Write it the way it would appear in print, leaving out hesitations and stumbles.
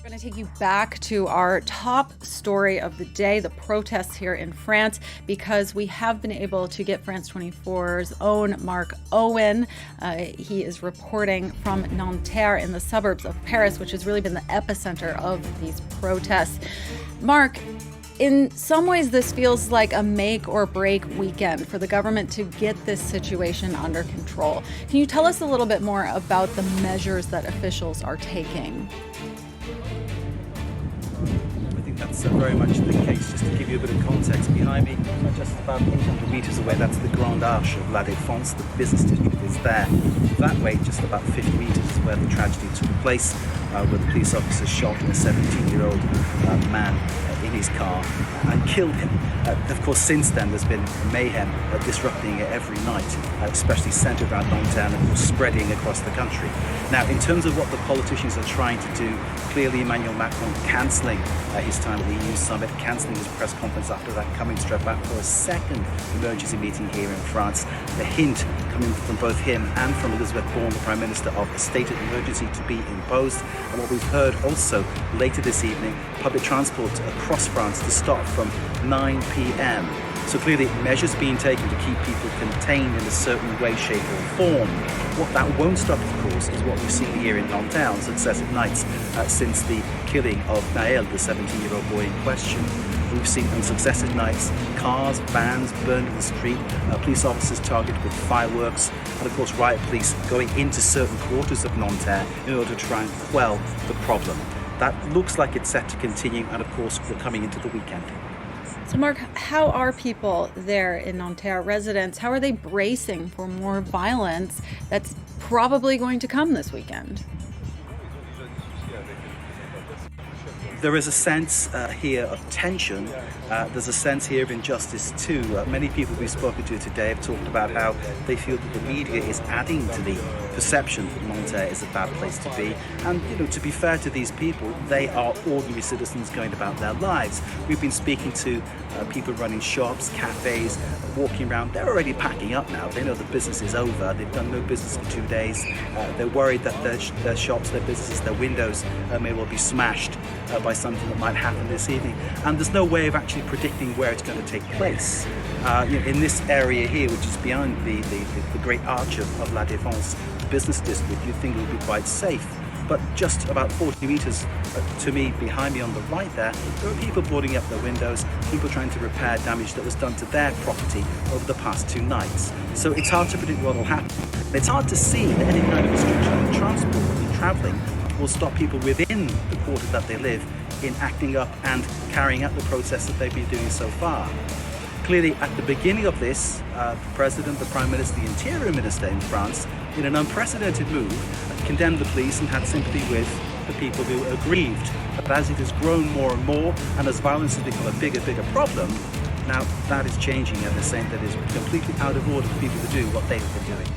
I'm going to take you back to our top story of the day, the protests here in France, because we have been able to get France 24's own Mark Owen. He is reporting from Nanterre in the suburbs of Paris, which has really been the epicenter of these protests. Mark, in some ways, this feels like a make or break weekend for the government to get this situation under control. Can you tell us a little bit more about the measures that officials are taking? That's very much the case. Just to give you a bit of context, behind me, just about 800 meters away, that's the Grande Arche of La Défense. The business district is there. That way, just about 50 meters is where the tragedy took place, where the police officer shot a 17-year-old man in his car and killed him. Of course, since then, there's been mayhem disrupting it every night, especially centered around Nanterre and spreading across the country. Now, in terms of what the politicians are trying to do, clearly Emmanuel Macron cancelling his time at the EU summit, cancelling his press conference after that, coming straight back for a second emergency meeting here in France. The hint coming from both him and from Elizabeth Borne, the Prime Minister, of a state of emergency to be imposed. And what we've heard also later this evening, public transport across France to stop from 9 p.m. So clearly measures being taken to keep people contained in a certain way, shape or form. What that won't stop, of course, is what we've seen here in Nanterre on successive nights since the killing of Naël, the 17-year-old boy in question. We've seen on successive nights cars, vans burned in the street, police officers targeted with fireworks, and of course riot police going into certain quarters of Nanterre in order to try and quell the problem. That looks like it's set to continue, and of course we're coming into the weekend. So Mark, how are people there in Nanterre, residents, how are they bracing for more violence that's probably going to come this weekend? There is a sense here of tension. There's a sense here of injustice too. Many people we've spoken to today have talked about how they feel that the media is adding to the perception that Nanterre is a bad place to be. And, to be fair to these people, they are ordinary citizens going about their lives. We've been speaking to people running shops, cafes, walking around. They're already packing up now. They know the business is over. They've done no business for 2 days. They're worried that their shops, their businesses, their windows may well be smashed by something that might happen this evening. And there's no way of actually predicting where it's going to take place. In this area here, which is behind the great arch of La Défense business district, you'd think it would be quite safe. But just about 40 meters to me, behind me on the right there are people boarding up their windows, people trying to repair damage that was done to their property over the past 2 nights. So it's hard to predict what will happen. It's hard to see that any kind of restriction on transport and travelling will stop people within the quarter that they live in acting up and carrying out the protests that they've been doing so far. Clearly, at the beginning of this, the President, the Prime Minister, the Interior Minister in France, in an unprecedented move, condemned the police and had sympathy with the people who are aggrieved. But as it has grown more and more, and as violence has become a bigger problem, now that is changing, and they're saying that it's completely out of order for people to do what they've been doing.